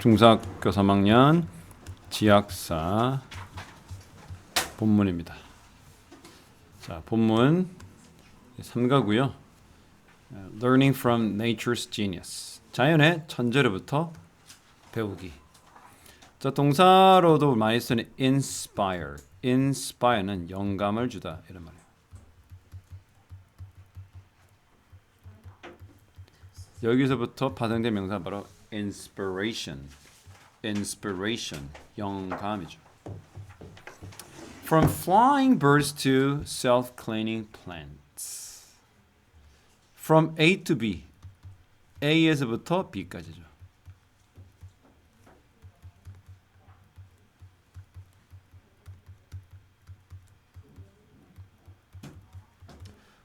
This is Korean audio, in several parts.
중사학교 3학년 지학사 본문입니다. 자, 본문 3가고요. Learning from nature's genius. 자연의 천재로부터 배우기. 자, 동사로도 많이 쓰는 inspire. inspire는 영감을 주다 이런 말이에요. 여기서부터 파생된 명사 바로 inspiration. inspiration. 영감이죠. From flying birds to self-cleaning plants. From A to B. A에서부터 B까지죠.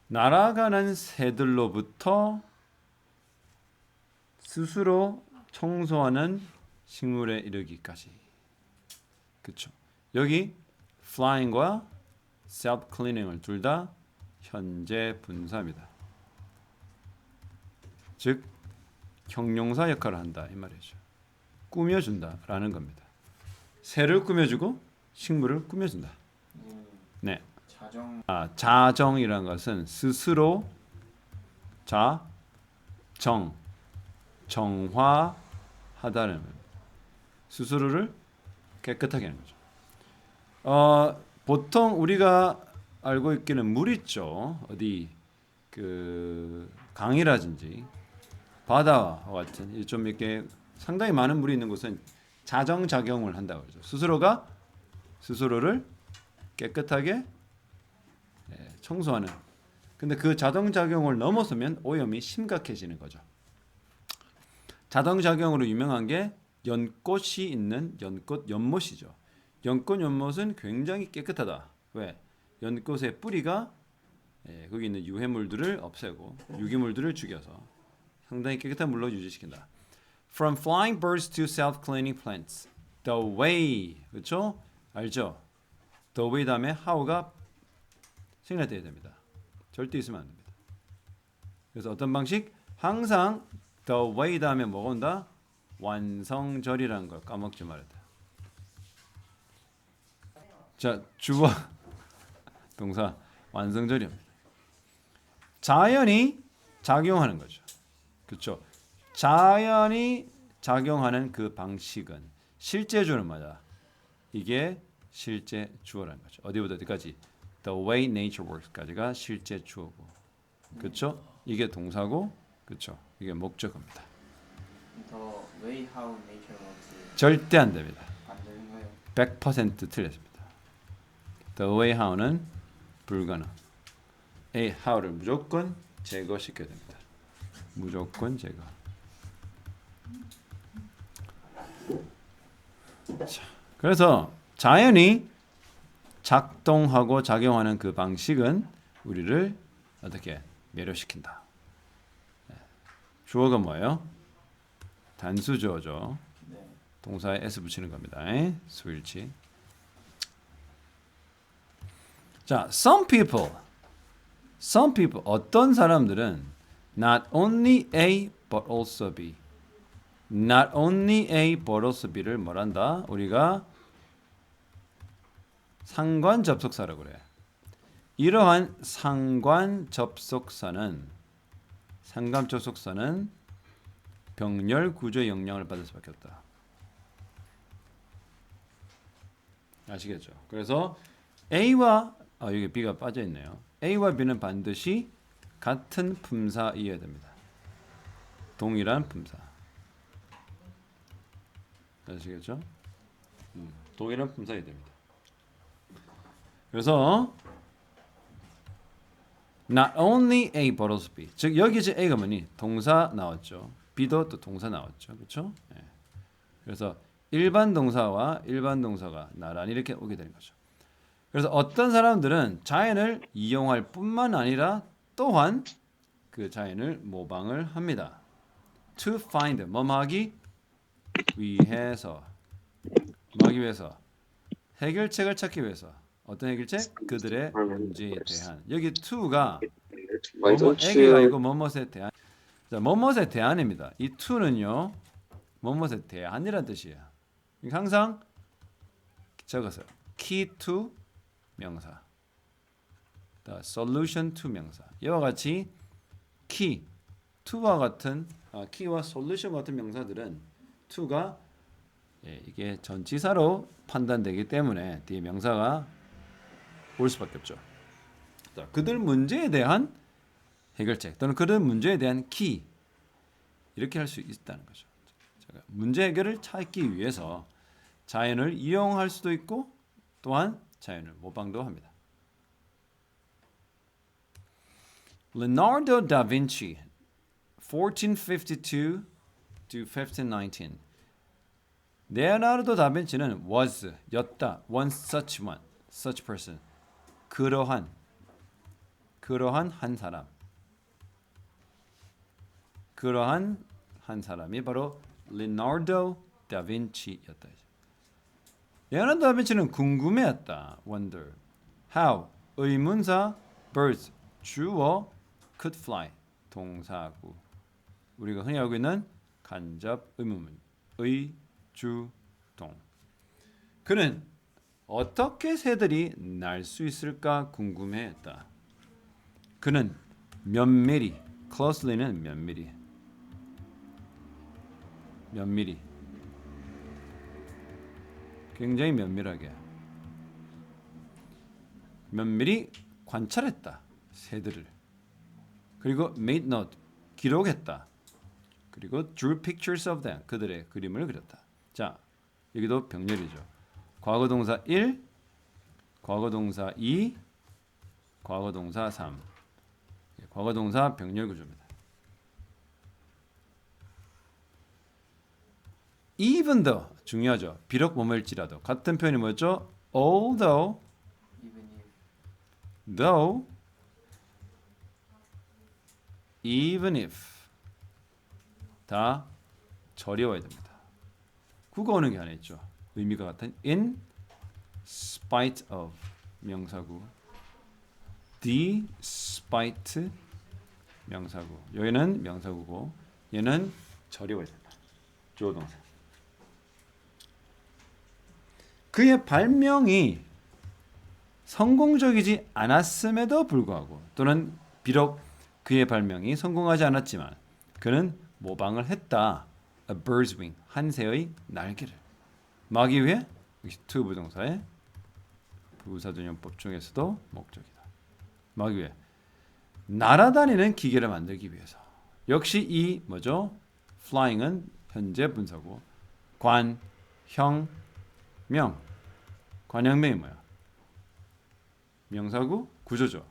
날아가는 새들로부터 스스로 청소하는 식물에 이르기까지. 그렇죠. 여기 flying과 self-cleaning을 둘 다 현재 분사입니다. 즉 형용사 역할을 한다 이 말이죠. 꾸며준다라는 겁니다. 새를 꾸며주고 식물을 꾸며준다. 네. 자정이라는 것은 스스로 정화하다는 겁니다. 스스로를 깨끗하게 하는 거죠. 보통 우리가 알고 있기는 물 있죠. 어디 그 강이라든지 바다와 같은 좀 이렇게 상당히 많은 물이 있는 곳은 자정작용을 한다고 그러죠. 스스로가 스스로를 깨끗하게 청소하는. 근데 그 자정작용을 넘어서면 오염이 심각해지는 거죠. 자정작용으로 유명한 게 연꽃이 있는 연못이죠. 연못은 굉장히 깨끗하다. 왜? 연꽃의 뿌리가 거기 있는 유해물들을 없애고 유기물들을 죽여서 상당히 깨끗한 물로 유지시킨다. From flying birds to self-cleaning plants. The way. 그렇죠? 알죠? The way 다음에 how가 생략돼야 됩니다. 절대 있으면 안 됩니다. 그래서 어떤 방식? 항상 the way 다음에 뭐가 온다? 완성절이라는 걸 까먹지 말아야 돼. 자, 주어 동사 완성절입니다. 자연이 작용하는 거죠. 그렇죠? 자연이 작용하는 그 방식은 실제 주어는 뭐다? 이게 실제 주어라는 거죠. 어디부터 어디까지? The way nature works까지가 실제 주어고. 그렇죠? 이게 동사고, 그렇죠? 이게 목적어입니다. The way how nature works 절대 안 됩니다. 안 되는 거예요. 100% 틀렸습니다. The way how는 불가능. A how를 무조건 제거시켜야 됩니다. 무조건 제거. 자, 그래서 자연이 작동하고 작용하는 그 방식은 우리를 어떻게 매료시킨다. 주어가 뭐예요? 단수 주어죠. 네. 동사에 s 붙이는 겁니다. 수일치. 자, some people 어떤 사람들은 not only A but also B. not only A but also B를 뭐란다? 우리가 상관 접속사라고 그래. 이러한 상관 접속사는 병렬 구조의 영향을 받을 수밖에 없다. 아시겠죠? 그래서 A와 여기 B가 빠져 있네요. A와 B는 반드시 같은 품사이어야 됩니다. 동일한 품사. 아시겠죠? 동일한 품사이어야 됩니다. 그래서 not only A but also B. 즉 여기 이제 A가 뭐니? 동사 나왔죠. B도 또 동사 나왔죠. 그렇죠? 네. 그래서 일반 동사와 일반 동사가 나란히 이렇게 오게 되는 거죠. 그래서 어떤 사람들은 자연을 이용할 뿐만 아니라 또한 그 자연을 모방을 합니다. To find 뭐하기 위해서 뭐하기 위해서 해결책을 찾기 위해서 어떤 해결책? 그들의 문제에 대한. 여기 to가 에게가 아니고 뭐뭇에 대한. 자, 뭐뭇에 대한입니다. 이 to는요 뭐뭐에 대한이란 뜻이에요. 그러니까 항상 적어서 key to 명사, the solution to 명사. 이와 같이 key, to와 같은 key와 solution 같은 명사들은 to가 이게 전치사로 판단되기 때문에 뒤에 명사가 올 수밖에 없죠. 자, 그들 문제에 대한 해결책 또는 그들 문제에 대한 키 이렇게 할 수 있다는 거죠. 문제 해결을 찾기 위해서 자연을 이용할 수도 있고 또한 자연을 모방도 합니다. Leonardo da Vinci 1452 to 1519 레오나르도 다빈치는 was 였다 one such person 그러한 한 사람 그러한 한 사람이 바로 레오나르도 다빈치였다. 레오나르도 다빈치는 궁금해했다. wonder. how 의문사 birds 주어 could fly 동사구. 우리가 흔히 알고 있는 간접 의문문 의주동. 그는 어떻게 새들이 날 수 있을까 궁금해했다. 그는 면밀히 closely는 면밀히 굉장히 면밀하게 관찰했다. 새들을. 그리고 made note 기록했다. 그리고 drew pictures of them 그들의 그림을 그렸다. 자, 여기도 병렬이죠. 과거동사 1, 과거동사 2, 과거동사 3. 과거동사 병렬 구조입니다. Even though 중요하죠. 비록 뭐뭐일지라도 같은 표현이 뭐였죠? Although, even if though, even if 다 절여와야 됩니다. 구가 오는 게 하나 있죠. 의미가 같은 in spite of 명사구, despite 명사구. 여기는 명사구고 얘는 절여와야 된다. 주어 동사. 그의 발명이 성공적이지 않았음에도 불구하고 또는 비록 그의 발명이 성공하지 않았지만 그는 모방을 했다. A bird's wing, 한 새의 날개를 막기 위해 to 부동사의 부사전용법 중에서도 목적이다. 막기 위해 날아다니는 기계를 만들기 위해서. 역시 이 뭐죠? flying은 현재 분사고 관, 형, 명. 관형명이 뭐야? 명사구 구조죠.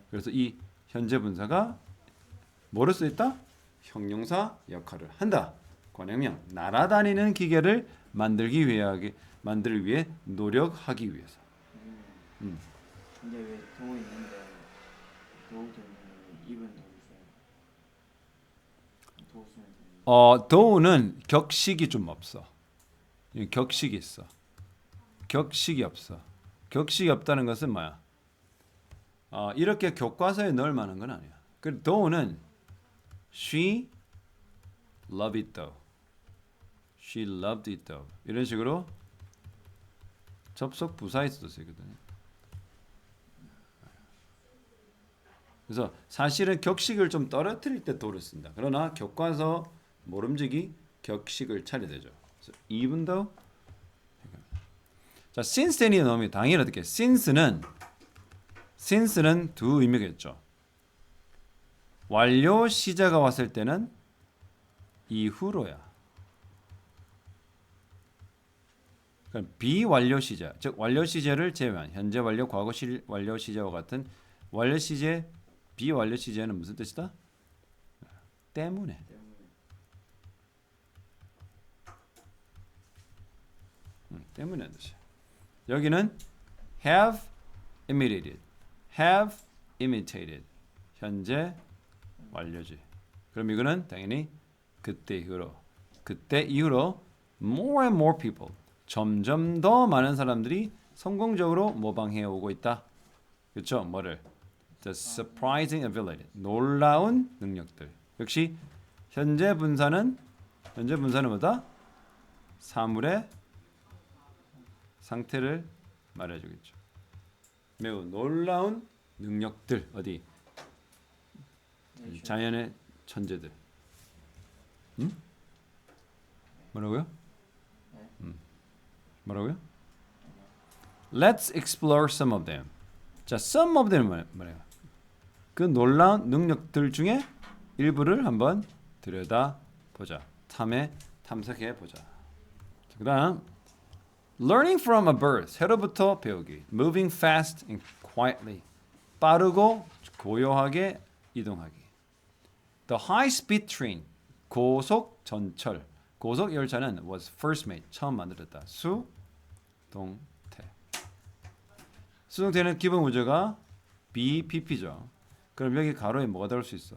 그래서 이 현재 분사가 뭐를 수 있다? 형용사 역할을 한다. 관형명 날아다니는 기계를 만들기 위해 노력하기 위해서. 근데 왜 도 있는데 도도 있는데 even 도 있어요? 도 쓰면 되는데. 도우는 격식이 좀 없어. 격식이 있어. 격식이 없어. 격식이 없다는 것은 뭐야? 이렇게 교과서에 넣을 만한 건 아니야. 그 도우는 she loved it though. She loved it though. 이런 식으로 접속 부사에서도 쓰거든요. 그래서 사실은 격식을 좀 떨어뜨릴 때 do를 쓴다. 그러나 교과서 모름지기 격식을 차려야 되죠. even though. 자, since then이 넣으면 당연히 어떻게? since는 두 의미겠죠. 완료 시제가 왔을 때는 이후로야. 그럼 비완료 시제, 즉 완료 시제를 제외한 현재 완료, 과거 완료 시제와 같은 완료 시제, 비완료 시제는 무슨 뜻이다? 때문에. 때문에 뜻이야. 여기는 have imitated, have imitated 현재 완료지. 그럼 이거는 당연히 그때 이후로 more and more people 점점 더 많은 사람들이 성공적으로 모방해 오고 있다. 그렇죠? 뭐를? The surprising ability 놀라운 능력들. 역시 현재 분사는 뭐다? 사물의 상태를 말해주겠죠. 매우 놀라운 능력들 어디 자연의 천재들. 뭐라고요? 뭐라고요? Let's explore some of them. 자, some of them 뭐래요? 그 놀라운 능력들 중에 일부를 한번 들여다 보자. 탐색해 보자. 그다음 learning from a bird. 새로부터 배우기. moving fast and quietly. 빠르고 고요하게 이동하기. The high-speed train. 고속 전철. 고속 열차는 was first made. 처음 만들었다. 수동태. 수동태는 기본 구조가 BPP죠. 그럼 여기 가로에 뭐가 들어갈 수 있어?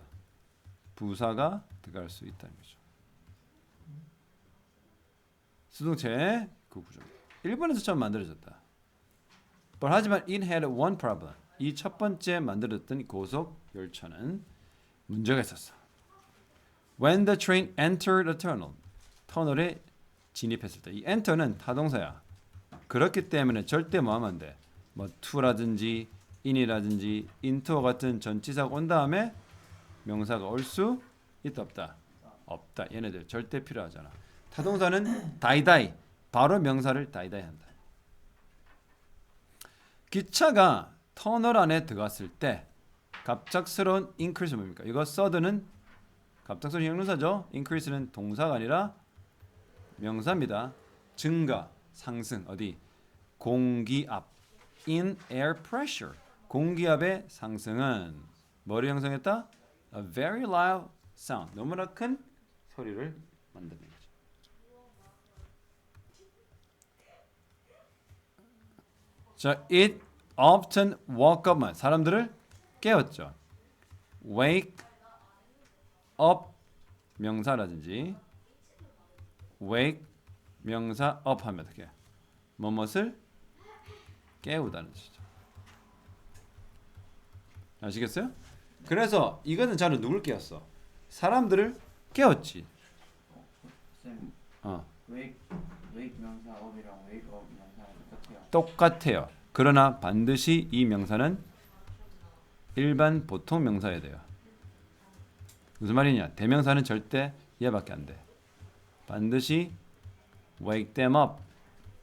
부사가 들어갈 수 있다는 거죠. 수동태 그 구조. 일본에서 처음 만들어졌다. 하지만 it had one problem. 이 첫 번째 만들었던 고속 열차는 문제가 있었어. When the train entered a tunnel. 터널에 진입했을 때. 이 enter는 타동사야. 그렇기 때문에 절대 뭐 하면 안 돼. 뭐 to라든지 in이라든지 into와 같은 전치사가 온 다음에 명사가 올 수 있다 없다? 없다. 얘네들 절대 필요하잖아. 타동사는 다이다이. 바로 명사를 다이다이 한다. 기차가 터널 안에 들어갔을 때 갑작스러운 increase 뭡니까? 이거 sudden은 갑작스러운 형용사죠. increase는 동사가 아니라 명사입니다. 증가, 상승. 어디? 공기압. in air pressure. 공기압의 상승은 뭐를 형성했다? A very loud sound. 너무나 큰 소리를 만드는 거죠. 자, it often woke up. 사람들을 깨웠죠. wake up 명사라든지 wake 명사 up 하면 어떻게? 무엇을 깨우다는 뜻이죠. 아시겠어요? 그래서 이거는 자로 누굴 깨웠어? 사람들을 깨웠지. 쌤, wake 명사 up이랑 wake up 명사랑 똑같아요. 똑같아요. 그러나 반드시 이 명사는 일반 보통 명사여야 돼요. 무슨 말이냐? 대명사는 절대 얘밖에 안 돼. 반드시 wake them up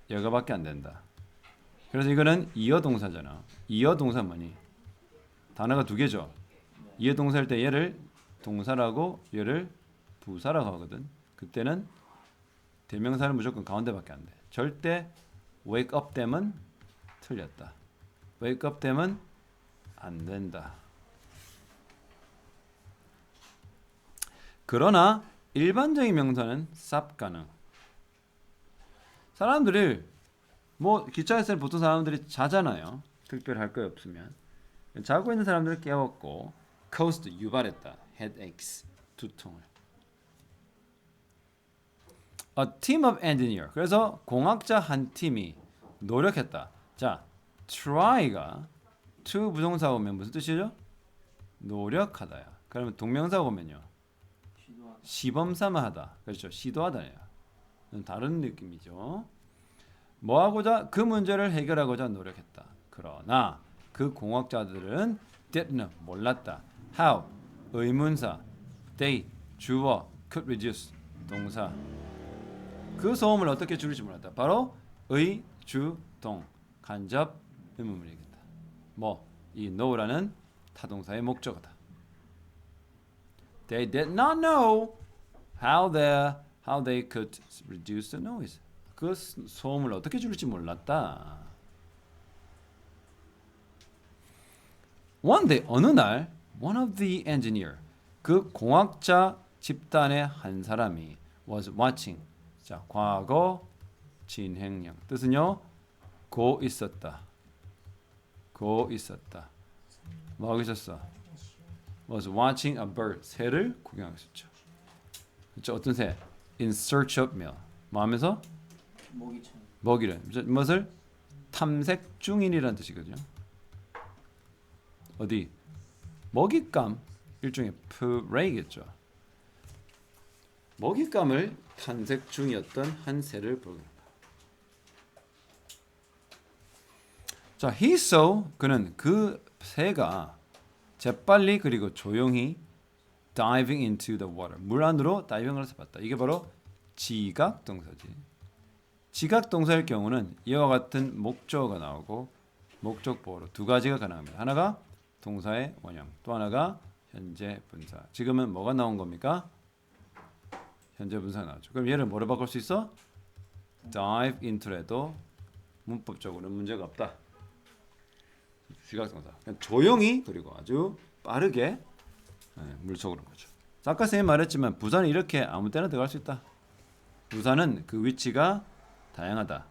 여가밖에 안 된다. 그래서 이거는 이어 동사잖아. 이어 동사 뭐니? 단어가 두 개죠. 이어 동사일 때 얘를 동사라고 얘를 부사라고 하거든. 그때는 대명사는 무조건 가운데밖에 안 돼. 절대 wake up them은 틀렸다. wake up them은 안 된다. 그러나 일반적인 명사는 stop 가능. 사람들이 뭐 기차에서는 보통 사람들이 자잖아요. 특별히 할 거 없으면. 자고 있는 사람들을 깨웠고 caused 유발했다. headaches 두통을. A team of engineer. 그래서 공학자 한 팀이 노력했다. 자, try가 to 부동사가 오면 무슨 뜻이죠? 노력하다야. 그러면 동명사가 오면요. 시범삼아 하다. 그렇죠. 시도하다예요. 다른 느낌이죠. 뭐 하고자? 그 문제를 해결하고자 노력했다. 그러나 그 공학자들은 didn't know, 몰랐다. how 의문사, they 주어, could reduce 동사. 그 소음을 어떻게 줄일지 몰랐다. 바로 의, 주, 동 간접 의문문이겠다. 뭐 이 know라는 타동사의 목적어다. They did not know how they could reduce the noise. 그 소음을 어떻게 줄일지 몰랐다. One day 어느 날 one of the engineer 그 공학자 집단의 한 사람이 was watching. 자, 과거 진행형 뜻은요. 고 있었다. 고 있었다. 뭐 하고 있었어? was watching a bird. 새를 구경하고 있었죠. 그렇죠? 어떤 새? in search of meal. 뭐 하면서? 먹이를. 무엇을? 탐색 중인이라는 뜻이거든요. 어디? 먹잇감 일종의 prey겠죠. 먹잇감을 탐색 중이었던 한 새를 보입니다. 자, he saw 그는 그 새가 재빨리 그리고 조용히 diving into the water 물 안으로 다이빙을 해서 봤다. 이게 바로 지각 동사지. 지각 동사일 경우는 이와 같은 목적어가 나오고 목적 보호로 두 가지가 가능합니다. 하나가 동사의 원형, 또 하나가 현재 분사. 지금은 뭐가 나온 겁니까? 현재 분사가 나왔죠. 그럼 얘를 뭐로 바꿀 수 있어? dive into래도 문법적으로는 문제가 없다. 지각동사. 그냥 조용히 그리고 아주 빠르게 물속으로 가죠. 아까 선생님 말했지만 부산은 이렇게 아무 때나 들어갈 수 있다. 부산은 그 위치가 다양하다.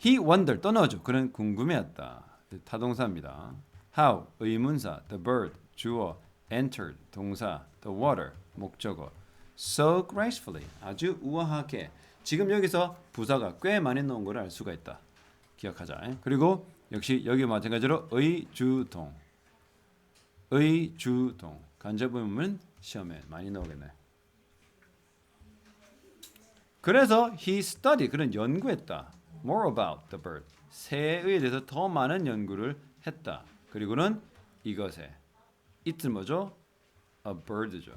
He wondered 또 넣어줘. 그는 궁금해했다. 타동사입니다. How 의문사 the bird 주어 entered 동사 the water 목적어 so gracefully 아주 우아하게 지금 여기서 부사가 꽤 많이 나온 걸 알 수가 있다. 기억하자. 그리고 역시 여기 마찬가지로 의주동 간접의문은 시험에 많이 나오겠네. 그래서 he studied 그는 연구했다. More about the bird 새에 대해서 더 많은 연구를 했다. 그리고는 이것에 it은 뭐죠? A bird죠.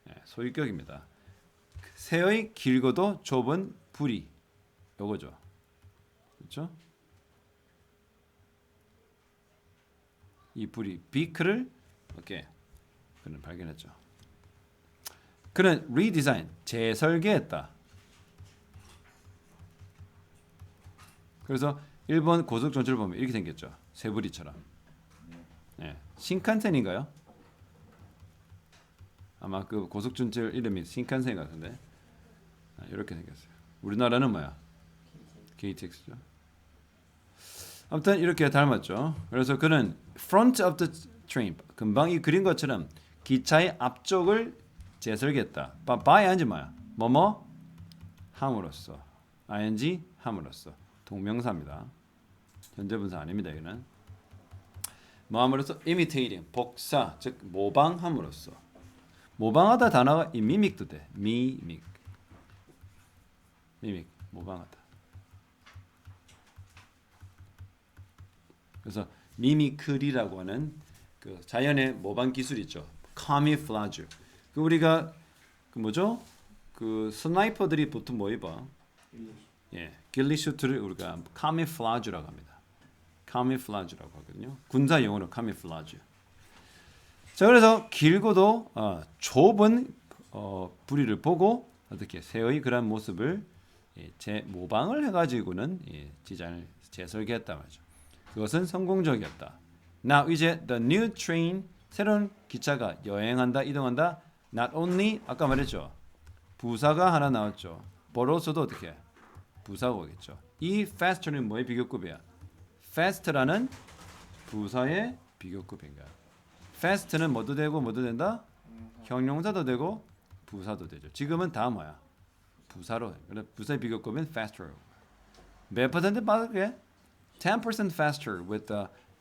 네, 소유격입니다. 새의 길고도 좁은 부리 요거죠. 그렇죠? 이 부리 비크를 이렇게 그는 발견했죠. 그는 redesign 재설계했다. 그래서 일본 고속 전철을 보면 이렇게 생겼죠. 새부리처럼. 네. 신칸센인가요? 아마 그 고속 전철 이름이 신칸센 같은데 이렇게 생겼어요. 우리나라는 뭐야? KTX죠. 아무튼 이렇게 닮았죠. 그래서 그는 front of the train 금방 이 그린 것처럼 기차의 앞쪽을 재설계했다. by 아닌지 뭐야? 뭐뭐 함으로써 ing 함으로써 동명사입니다. 현재분사 아닙니다. 이거는 뭐 함으로써 imitating 복사 즉 모방함으로써 모방하다 단어가 이 mimic도 돼. mimic 모방하다. 그래서 미미크리라고 하는 그 자연의 모방 기술 있죠. 카미플라주. 그 우리가 그 뭐죠? 그 스나이퍼들이 보통 뭐 입어? 예, 길리슈트를 우리가 카미플라주라고 합니다. 카미플라주라고 하거든요. 군사 용어로 카미플라주. 자, 그래서 길고도 좁은 부리를 보고 어떻게 새의 그런 모습을 재 모방을 해가지고는 디자인을 재설계했다 말이죠. 그것은 성공적이었다. Now 이제 the new train 새로운 기차가 여행한다 이동한다. Not only 아까 말했죠. 부사가 하나 나왔죠. but also도 어떻게 부사가 오겠죠. 이 faster는 뭐의 비교급이야? fast라는 부사의 비교급인가? fast는 뭐도 되고 뭐도 된다? 형용사도 되고 부사도 되죠. 지금은 다 뭐야? 부사로. 그래 부사의 비교급은 faster. 몇 퍼센트 빠르게? 10% faster with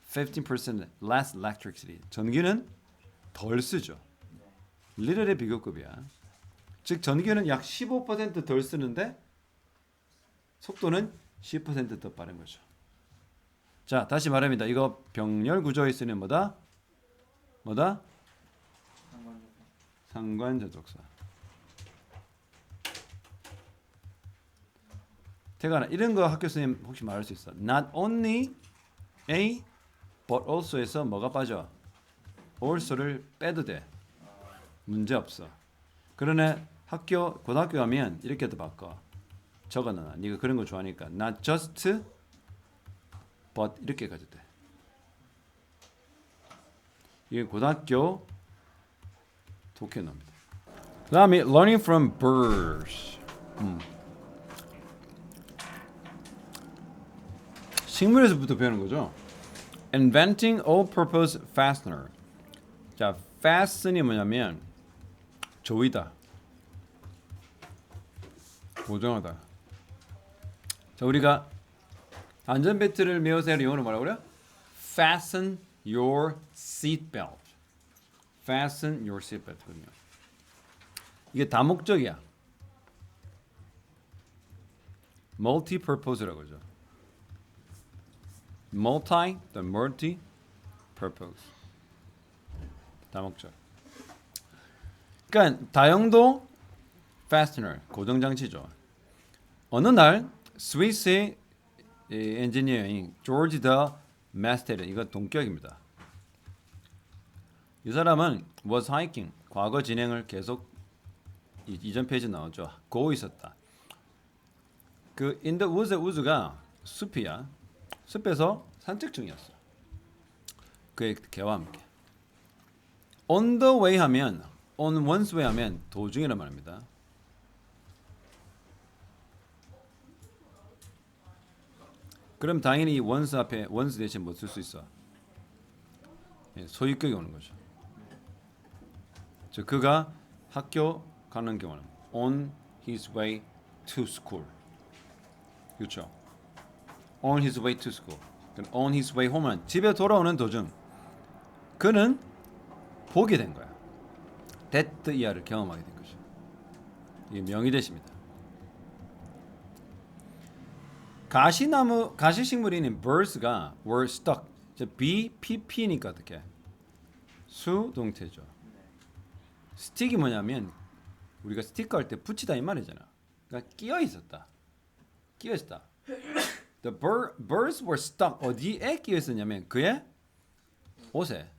15% less electricity. 전기는 덜 쓰죠. little의 비교급이야. 즉 전기는 약 15%덜 쓰는데 속도는 10% 더 빠른 거죠. 자, 다시 말합니다. 이거 병렬 구조에 쓰는 뭐다? 상관접속사. 태관아, 이런 거 학교 선생님 혹시 말할 수 있어? Not only A, but also에서 뭐가 빠져? also를 빼도 돼. 문제 없어. 그러나 고등학교 가면 이렇게도 바꿔. 적어놔. 네가 그런 거 좋아하니까 not just, but 이렇게 가도 돼. 이게 고등학교 독해놓습니다. 그 다음에 learning from birds. 식물에서부터 배우는 거죠. Inventing all-purpose fastener. 자, fasten이 뭐냐면 조이다, 고정하다. 자, 우리가 안전벨트를 매우세요. 영어로 뭐라고 그래요? Fasten your seatbelt. Fasten your seatbelt군요. 이게 다목적이야. multi-purpose라고 하죠. multi-purpose. 다목적. 그러니까 다용도 fastener 고정 장치죠. 어느 날 스위스의 엔지니어인 조지 더 마스테르 이거 동격입니다. 이 사람은 was hiking 과거 진행을 계속 이전 페이지 나오죠. go 있었다. 그 in the woods의 woods가 숲이야. 숲에서 산책 중이었어. 그의 개와 함께. on the way 하면 on one's way 하면 도중이란 말입니다. 그럼 당연히 이 once 앞에 once 대신 뭐 쓸 수 있어? 소유격이 오는 거죠. 즉 그가 학교 가는 경우는 on his way to school. 그렇죠? on his way to school. on his way home은 집에 돌아오는 도중 그는 보게 된 거야. that year를 경험하게 된 거죠. 이게 명의대시입니다. 가시나무 가시식물인 birds가 were stuck. BPP니까 어떻게? 수동태죠. 스틱이 뭐냐면 우리가 스티커 할 때 붙이다 이 말이잖아. 그러니까 끼어 있었다. 끼어 있었다. The birds were stuck. 어디에 끼어 있었냐면 그의 옷에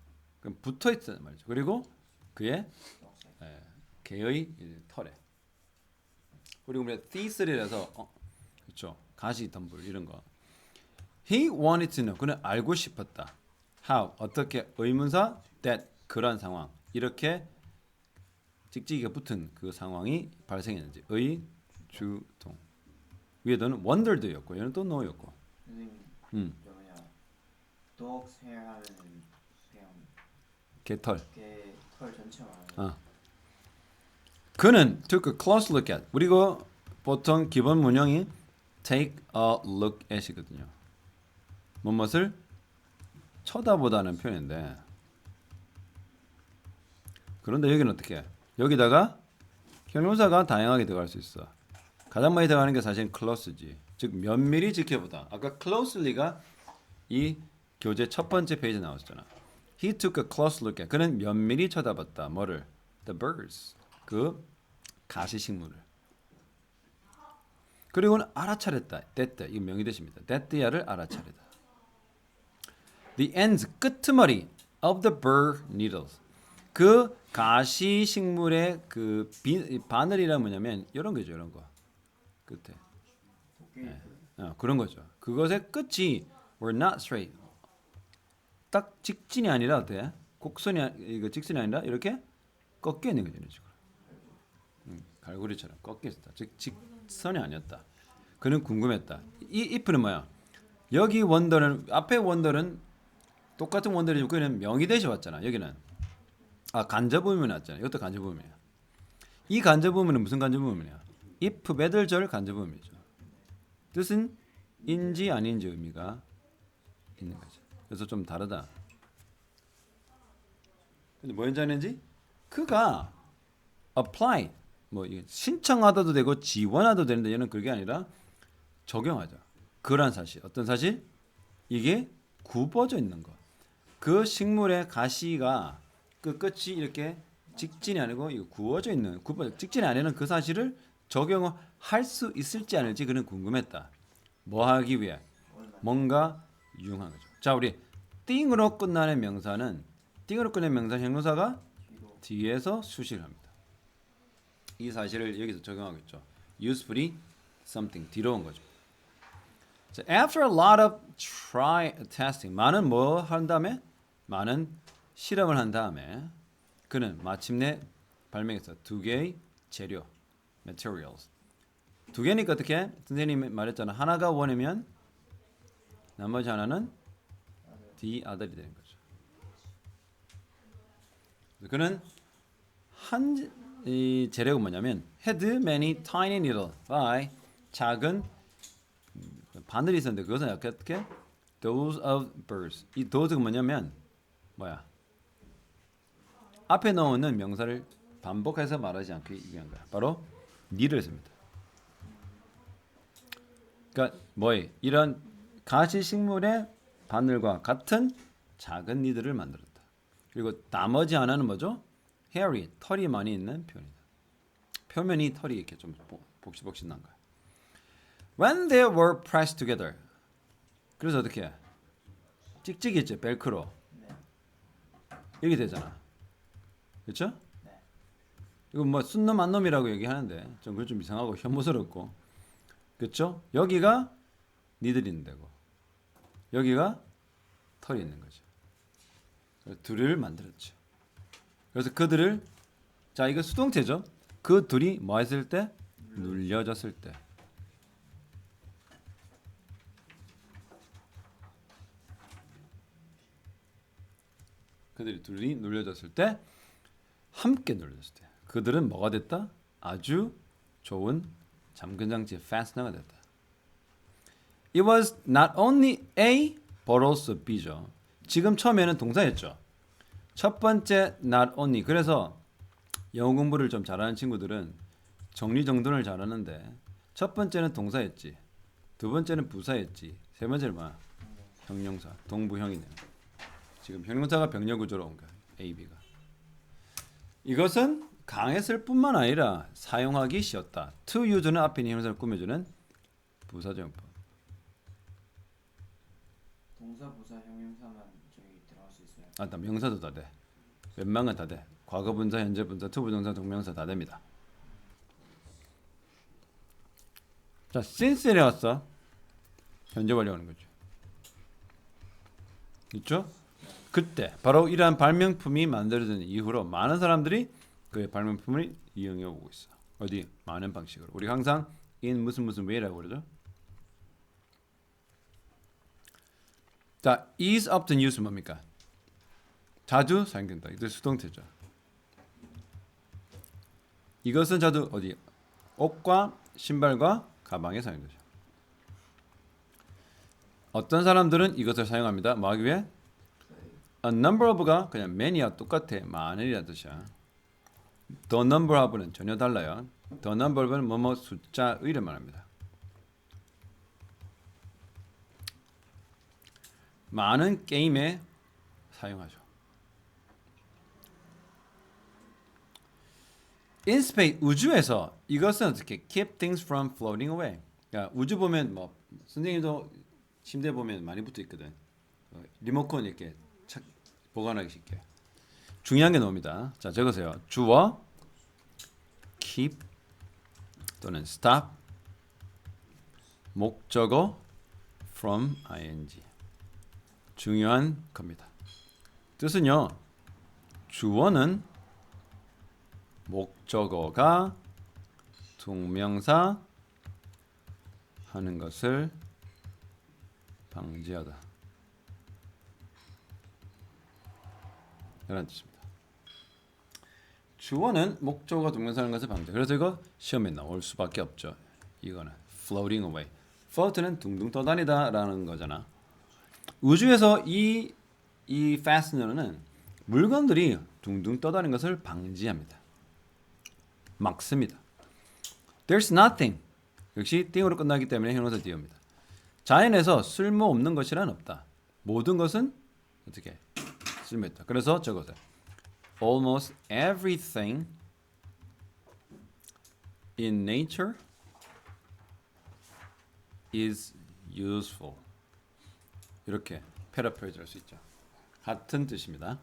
붙어 있었단 말이죠. 그리고 그의 개의 털에. 그리고 우리가 thies라서 그렇죠. 가시 덤불 이런 거. He wanted to know. 그는 알고 싶었다. How 어떻게 의문사 that 그런 상황 이렇게 찍찍이가 붙은 그 상황이 발생했는지 의주동 위에도는 wondered였고 얘는 또 no였고. 선생님 저 뭐냐 dog's hair 하면은 그냥 개털. 개털 전체 말하는 그는 took a close look at. 그리고 보통 기본 문형이 take a look at이거든요. 무엇을 쳐다보다는 표현인데 그런데 여기는 어떻게 해? 여기다가 형용사가 다양하게 들어갈 수 있어. 가장 많이 들어가는 게 사실 close지. 즉 면밀히 지켜보다. 아까 closely가 이 교재 첫 번째 페이지에 나왔잖아. He took a close look at. 그는 면밀히 쳐다봤다. 뭐를? The birds. 그 가시식물을. 그리고는 알아차렸다. that. 이거 명의대시입니다. that야를 알아차리다. The ends. 끄트머리 of the burr needles. 그 가시식물의 그 바늘이란 뭐냐면 이런 거죠. 이런 거. 끝에. 그런 거죠. 그것의 끝이 were not straight. 딱 직진이 아니라 어때? 곡선이 이거 직선이 아니라 이렇게 꺾여 있는 거죠. 이런 식으로. 갈고리처럼 꺾여 있었다. 즉 직선이 아니었다. 그는 궁금했다. 이 if는 뭐야? 여기 원더는 앞에 원더는 똑같은 원더이지만 그는 명의대시 왔잖아. 여기는 간접부음이 왔잖아. 이것도 간접부음이야. 이 간접부음은 무슨 간접부음이냐? if 매들절 간접부음이죠. 뜻은 인지 아닌지 의미가 있는 거죠. 그래서 좀 다르다. 근데 뭐 현장인지 그가 apply 뭐 신청하다도 되고 지원하도 되는데 얘는 그게 아니라 적용하자. 그런 사실. 어떤 사실? 이게 굽어져 있는 거. 그 식물의 가시가 그 끝이 이렇게 직진이 아니고 이거 구워져 있는 직진이 아니는 그 사실을 적용을 할 수 있을지 아닐지 그는 궁금했다. 뭐 하기 위해? 뭔가 유용한 거죠. 자, 우리 띵으로 끝나는 명사는 띵으로 끝나는 명사 형용사가 뒤에서 수식을 합니다. 이 사실을 여기서 적용하겠죠. usefully something 뒤로 온 거죠. 자, after a lot of testing 많은 뭐 한 다음에 많은 실험을 한 다음에 그는 마침내 발명했어. 두 개의 재료 materials. 두 개니까 어떻게? 선생님이 말했잖아. 하나가 원이면 나머지 하나는 the other이 되는 거죠. 그는 이 재료가 뭐냐면 had many tiny needles by 작은 바늘이 있었는데 그것은 어떻게? those of birds. 이 those가 뭐냐면 뭐야? 앞에 넣는 명사를 반복해서 말하지 않기 위한 거야. 바로 need를 씁니다. 그러니까 뭐에 이런 가시식물의 바늘과 같은 작은 니들을 만들었다. 그리고 나머지 하나는 뭐죠? hairy, 털이 많이 있는 표현이다. 표면이 털이 이렇게 좀 복실복실한 거야. When they were pressed together. 그래서 어떻게 해? 찍찍이지 벨크로. 네. 이렇게 되잖아. 그렇죠? 네. 이거 뭐 순놈 안놈이라고 얘기하는데 좀 그건 좀 이상하고 혐오스럽고. 그렇죠? 여기가 니들이 있는 데고 여기가 털이 있는 거죠. 둘을 만들었죠. 그래서 그들을 자 이거 수동태죠. 그 둘이 뭐 했을 때? 눌려졌을 때. 그들이 둘이 눌려졌을 때 함께 눌려졌을 때 그들은 뭐가 됐다? 아주 좋은 잠금장치 fastener가 됐다. It was not only A but also B죠. 지금 처음에는 동사였죠. 첫 번째 not only 그래서 영어 공부를 좀 잘하는 친구들은 정리정돈을 잘하는데 첫 번째는 동사였지. 두 번째는 부사였지. 세 번째는 뭐야? 형용사. 동부형이네요. 지금 형용사가 병렬 구조로 온 거야. A, B가. 이것은 강했을 뿐만 아니라 사용하기 쉬웠다. to use는 앞에 있는 형용사를 꾸며주는 부사정법. 동사, 부사, 형용사만 저기 들어갈 수 있어요. 아, 나 명사도 다 돼. 웬만한 다 돼. 과거 분사, 현재 분사, 투부정사, 동명사 다 됩니다. 자, since에 왔어. 현재 완료하는 거죠. 있죠? 그때 바로 이러한 발명품이 만들어진 이후로 많은 사람들이 그의 발명품을 이용해 오고 있어. 어디? 많은 방식으로. 우리 항상 in 무슨 way라고 그러죠? 자, is often used 뭡니까? 자주 사용된다. 이거 수동태죠. 이것은 자주 어디? 옷과 신발과 가방에 사용되죠. 어떤 사람들은 이것을 사용합니다. 뭐 하기 위해? A number of가 그냥 many와 똑같아. 많은이라는 뜻이야. The number of는 전혀 달라요. The number of는 뭐뭐 숫자의를 말합니다. 많은 게임에 사용하죠. In space 우주에서 이것은 어떻게 keep things from floating away. 그러니까 우주 보면 뭐 선생님도 침대 보면 많이 붙어 있거든. 리모컨 이렇게 착 보관하기 쉽게. 중요한 게 나옵니다. 자, 적으세요. 주어 keep 또는 stop 목적어 from ing. 중요한 겁니다. 뜻은요. 주어는 목적어가 동명사 하는 것을 방지하다. 이런 뜻입니다. 주어는 목적어가 동명사 하는 것을 방지하다. 그래서 이거 시험에 나올 수밖에 없죠. 이거는 floating away. float는 둥둥 떠다니다라는 거잖아. 우주에서 이 fastener는 물건들이 둥둥 떠다니는 것을 방지합니다. 막습니다. There's nothing. 역시 thing으로 끝나기 때문에 형용사 뒤입니다. 자연에서 쓸모없는 것이란 없다. 모든 것은 어떻게 쓸모있다. 그래서 적어서 almost everything in nature is useful. 이렇게 패러프레이즈할 수 있죠. 같은 뜻입니다.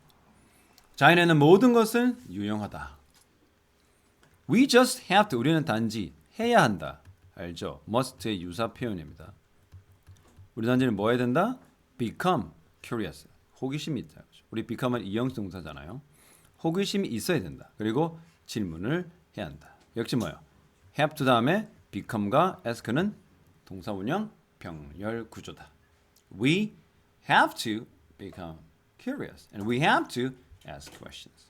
자연에는 모든 것은 유용하다. We just have to. 우리는 단지 해야 한다. 알죠? must의 유사 표현입니다. 우리 단지는 뭐 해야 된다? become curious. 호기심이 있다. 우리 become은 이형식 동사잖아요. 호기심이 있어야 된다. 그리고 질문을 해야 한다. 역시 뭐예요? have to 다음에 become과 ask는 동사 원형 병렬 구조다. We have to become curious and we have to ask questions.